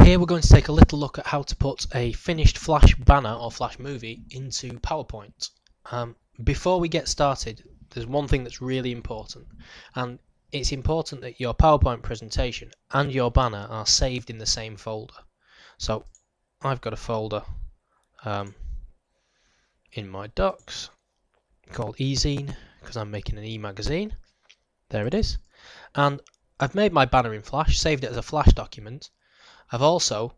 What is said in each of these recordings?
Here we're going to take a little look at how to put a finished Flash banner or Flash movie into PowerPoint. Before we get started, there's one thing that's really important, and it's important that your PowerPoint presentation and your banner are saved in the same folder. So I've got a folder in my docs called eZine because I'm making an e-magazine. There it is. And I've made my banner in Flash, saved it as a Flash document. I've also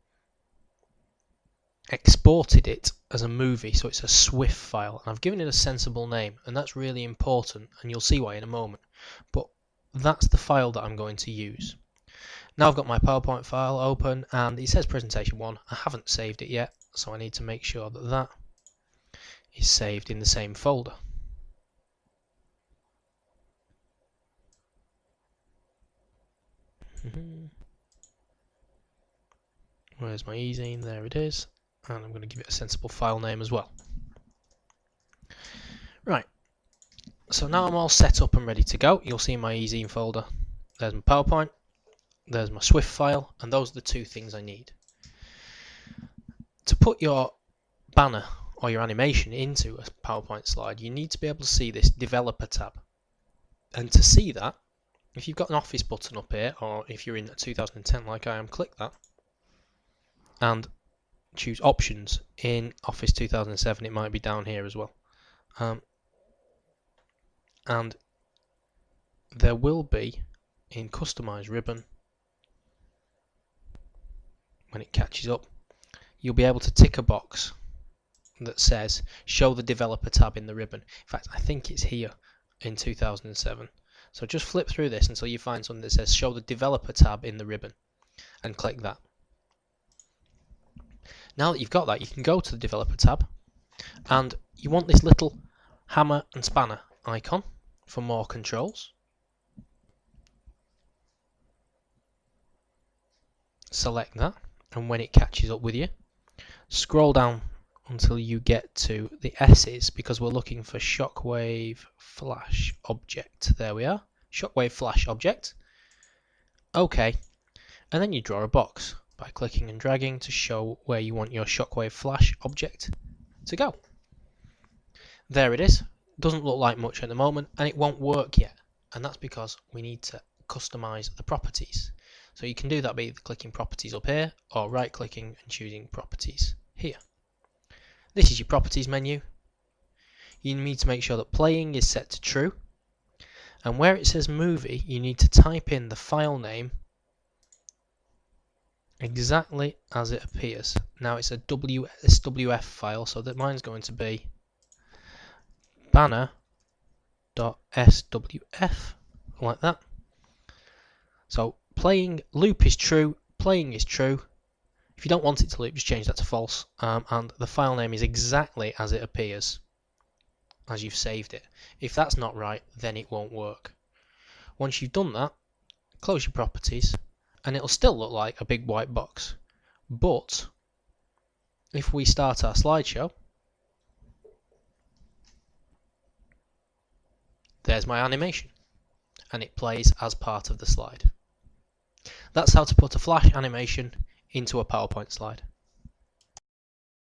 exported it as a movie, so it's a SWF file, and I've given it a sensible name, and that's really important, and you'll see why in a moment. But that's the file that I'm going to use. Now I've got my PowerPoint file open, and it says presentation 1. I haven't saved it yet, so I need to make sure that that is saved in the same folder. Where's my eZine? There it is. And I'm going to give it a sensible file name as well. Right. So now I'm all set up and ready to go. You'll see my eZine folder. There's my PowerPoint. There's my SWF file. And those are the two things I need. To put your banner or your animation into a PowerPoint slide, you need to be able to see this developer tab. And to see that, if you've got an Office button up here, or if you're in 2010 like I am, click that. And choose options. In Office 2007 it might be down here as well, and there will be in customize ribbon, when it catches up, you'll be able to tick a box that says show the developer tab in the ribbon. In fact, I think it's here in 2007, so just flip through this until you find something that says show the developer tab in the ribbon and click that. Now that you've got that, you can go to the developer tab, and you want this little hammer and spanner icon for more controls. Select that, and when it catches up with you, scroll down until you get to the S's, because we're looking for Shockwave Flash Object. There we are, Shockwave Flash Object. OK, and then you draw a box by clicking and dragging to show where you want your Shockwave Flash object to go. There it is. Doesn't look like much at the moment, and it won't work yet, and that's because we need to customize the properties. So you can do that by either clicking properties up here or right clicking and choosing properties here. This is your properties menu. You need to make sure that playing is set to true, and where it says movie you need to type in the file name exactly as it appears. Now it's a SWF file, so that mine's going to be banner.swf, like that. So playing loop is true, playing is true. If you don't want it to loop, just change that to false, and the file name is exactly as it appears as you've saved it. If that's not right, then it won't work. Once you've done that, close your properties, and it'll still look like a big white box. But if we start our slideshow, there's my animation, and it plays as part of the slide. That's how to put a Flash animation into a PowerPoint slide.